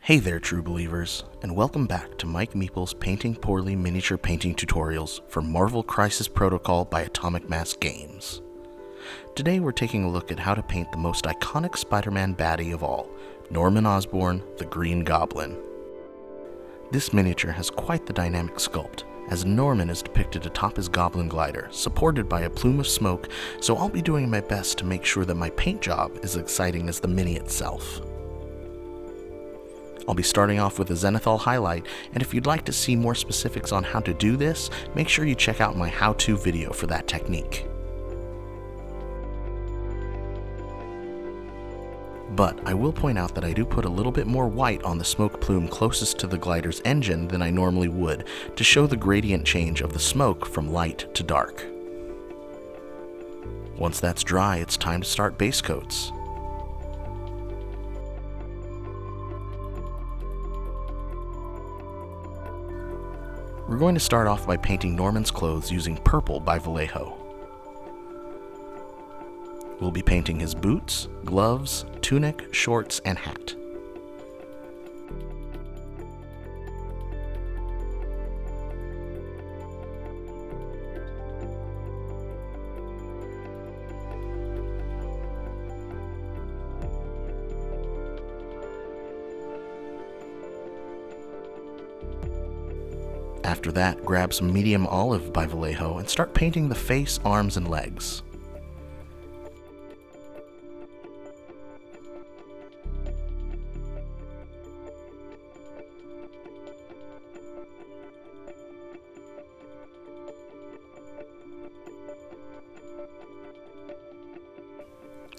Hey there, true believers, and welcome back to Mike Meeple's Painting Poorly miniature painting tutorials for Marvel Crisis Protocol by Atomic Mass Games. Today we're taking a look at how to paint the most iconic Spider-Man baddie of all, Norman Osborn, the Green Goblin. This miniature has quite the dynamic sculpt, as Norman is depicted atop his goblin glider, supported by a plume of smoke, so I'll be doing my best to make sure that my paint job is as exciting as the mini itself. I'll be starting off with a zenithal highlight, and if you'd like to see more specifics on how to do this, make sure you check out my how-to video for that technique. But I will point out that I do put a little bit more white on the smoke plume closest to the glider's engine than I normally would, to show the gradient change of the smoke from light to dark. Once that's dry, it's time to start base coats. We're going to start off by painting Norman's clothes using purple by Vallejo. We'll be painting his boots, gloves, tunic, shorts, and hat. After that, grab some medium olive by Vallejo and start painting the face, arms, and legs.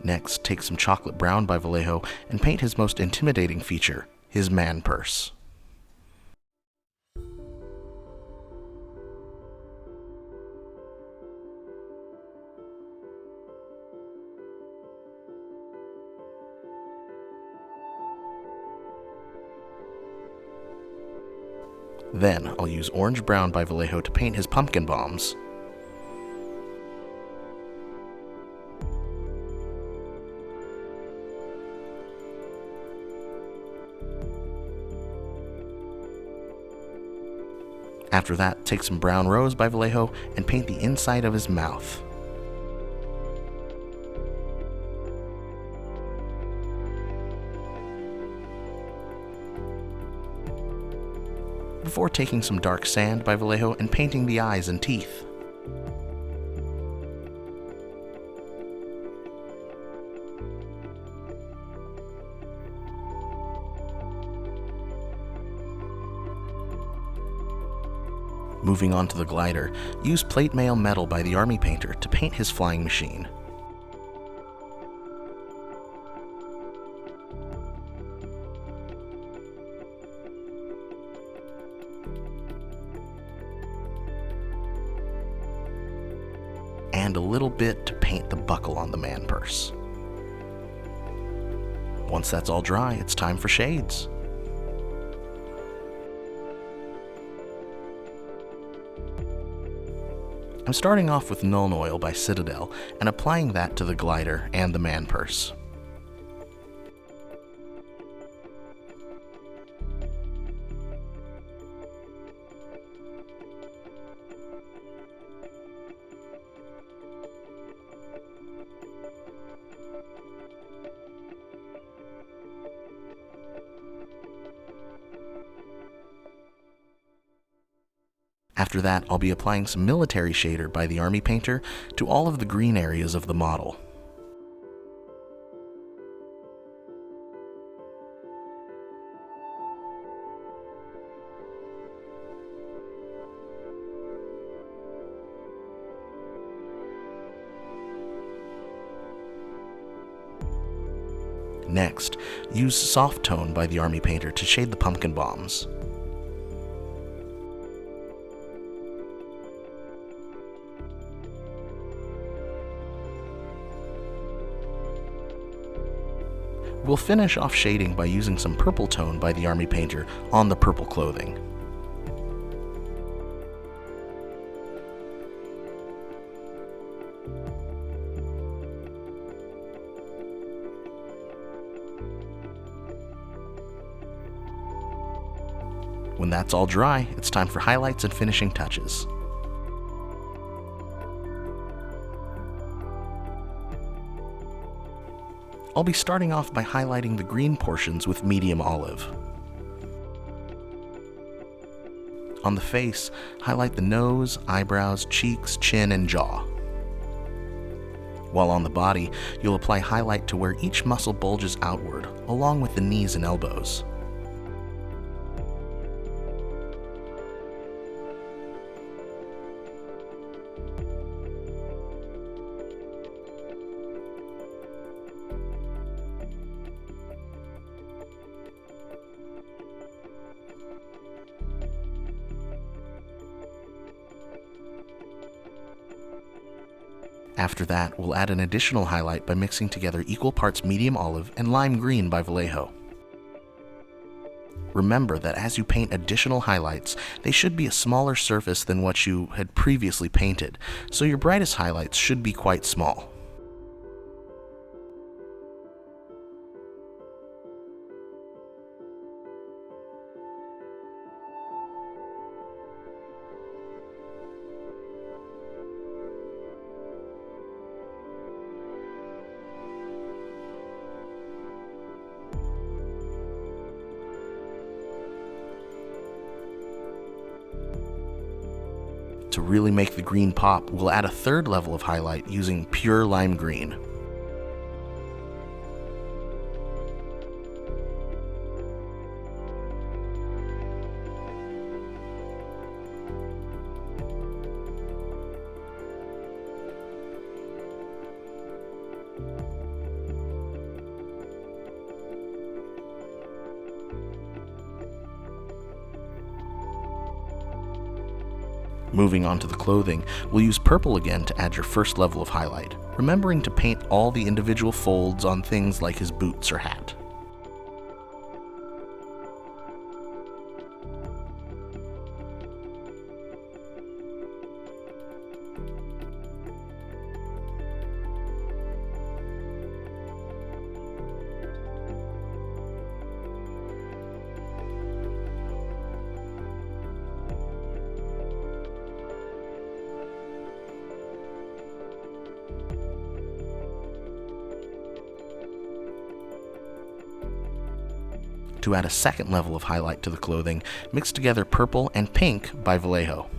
Next, take some chocolate brown by Vallejo and paint his most intimidating feature, his man purse. Then, I'll use orange-brown by Vallejo to paint his pumpkin bombs. After that, take some brown rose by Vallejo and paint the inside of his mouth. Before taking some dark sand by Vallejo and painting the eyes and teeth. Moving on to the glider, use plate mail metal by the army painter to paint his flying machine. And a little bit to paint the buckle on the man purse. Once that's all dry, it's time for shades. I'm starting off with Nuln Oil by Citadel and applying that to the glider and the man purse. After that, I'll be applying some military shader by the army painter to all of the green areas of the model. Next, use soft tone by the army painter to shade the pumpkin bombs. We'll finish off shading by using some purple tone by the army painter on the purple clothing. When that's all dry, it's time for highlights and finishing touches. I'll be starting off by highlighting the green portions with medium olive. On the face, highlight the nose, eyebrows, cheeks, chin, and jaw. While on the body, you'll apply highlight to where each muscle bulges outward, along with the knees and elbows. After that, we'll add an additional highlight by mixing together equal parts medium olive and lime green by Vallejo. Remember that as you paint additional highlights, they should be a smaller surface than what you had previously painted, so your brightest highlights should be quite small. To really make the green pop, we'll add a third level of highlight using pure lime green. Moving on to the clothing, we'll use purple again to add your first level of highlight, remembering to paint all the individual folds on things like his boots or hat. To add a second level of highlight to the clothing, mix together purple and pink by Vallejo.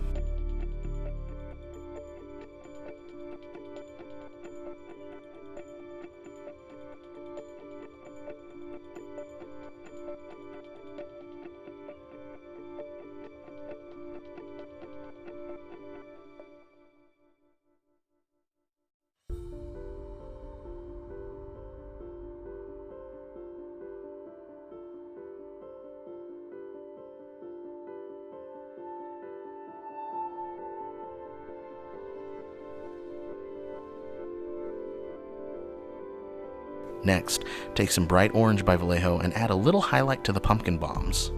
Next, take some bright orange by Vallejo and add a little highlight to the pumpkin bombs.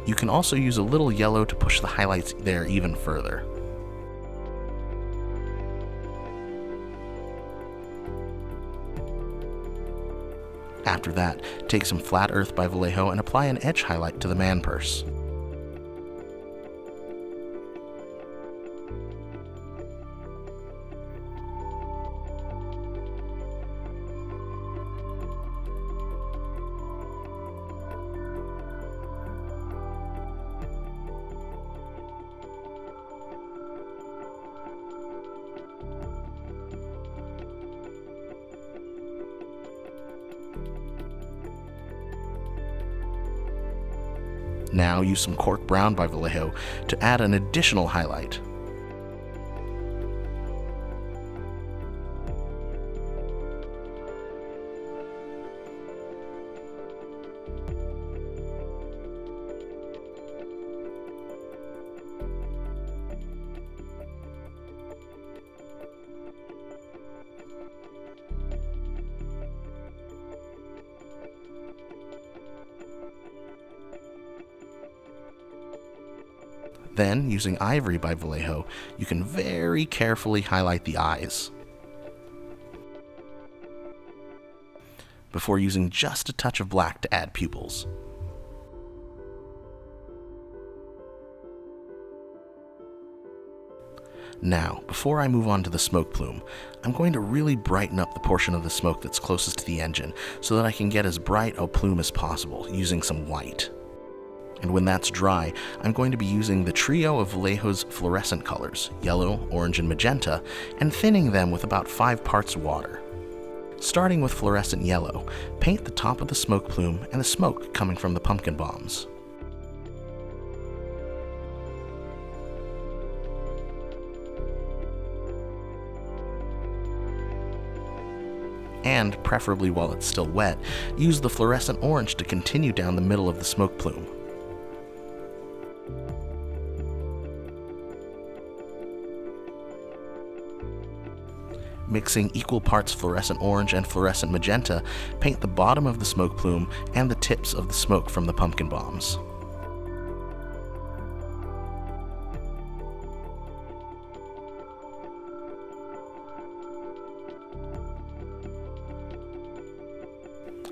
You can also use a little yellow to push the highlights there even further. After that, take some Flat Earth by Vallejo and apply an edge highlight to the man purse. Now use some Cork Brown by Vallejo to add an additional highlight. Then, using Ivory by Vallejo, you can very carefully highlight the eyes, before using just a touch of black to add pupils. Now, before I move on to the smoke plume, I'm going to really brighten up the portion of the smoke that's closest to the engine so that I can get as bright a plume as possible using some white. And when that's dry, I'm going to be using the trio of Vallejo's fluorescent colors, yellow, orange, and magenta, and thinning them with about 5 parts water. Starting with fluorescent yellow, paint the top of the smoke plume and the smoke coming from the pumpkin bombs. And, preferably while it's still wet, use the fluorescent orange to continue down the middle of the smoke plume. Mixing equal parts fluorescent orange and fluorescent magenta, paint the bottom of the smoke plume and the tips of the smoke from the pumpkin bombs.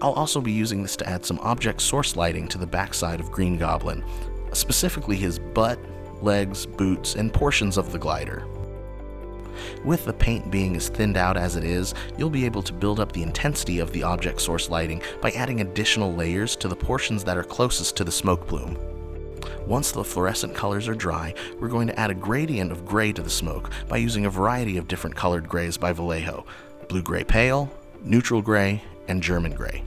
I'll also be using this to add some object source lighting to the backside of Green Goblin, specifically his butt, legs, boots, and portions of the glider. With the paint being as thinned out as it is, you'll be able to build up the intensity of the object source lighting by adding additional layers to the portions that are closest to the smoke plume. Once the fluorescent colors are dry, we're going to add a gradient of gray to the smoke by using a variety of different colored grays by Vallejo: blue-gray pale, neutral gray, and German gray.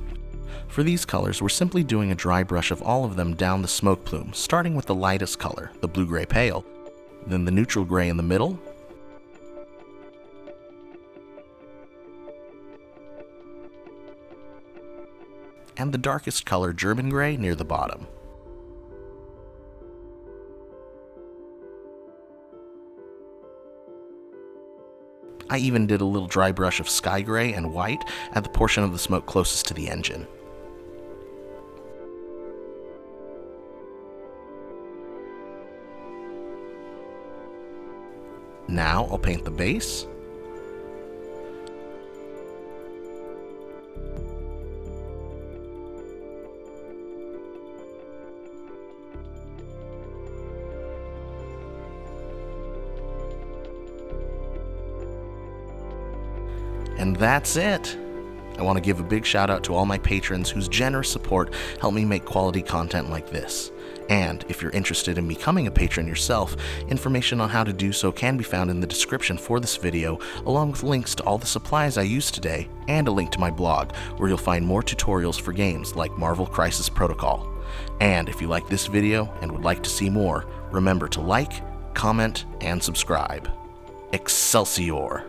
For these colors, we're simply doing a dry brush of all of them down the smoke plume, starting with the lightest color, the blue-gray pale, then the neutral gray in the middle, and the darkest color, German gray, near the bottom. I even did a little dry brush of sky gray and white at the portion of the smoke closest to the engine. Now I'll paint the base, and that's it! I want to give a big shout out to all my patrons whose generous support help me make quality content like this. And if you're interested in becoming a patron yourself, information on how to do so can be found in the description for this video, along with links to all the supplies I used today, and a link to my blog, where you'll find more tutorials for games like Marvel Crisis Protocol. And if you like this video and would like to see more, remember to like, comment, and subscribe. Excelsior!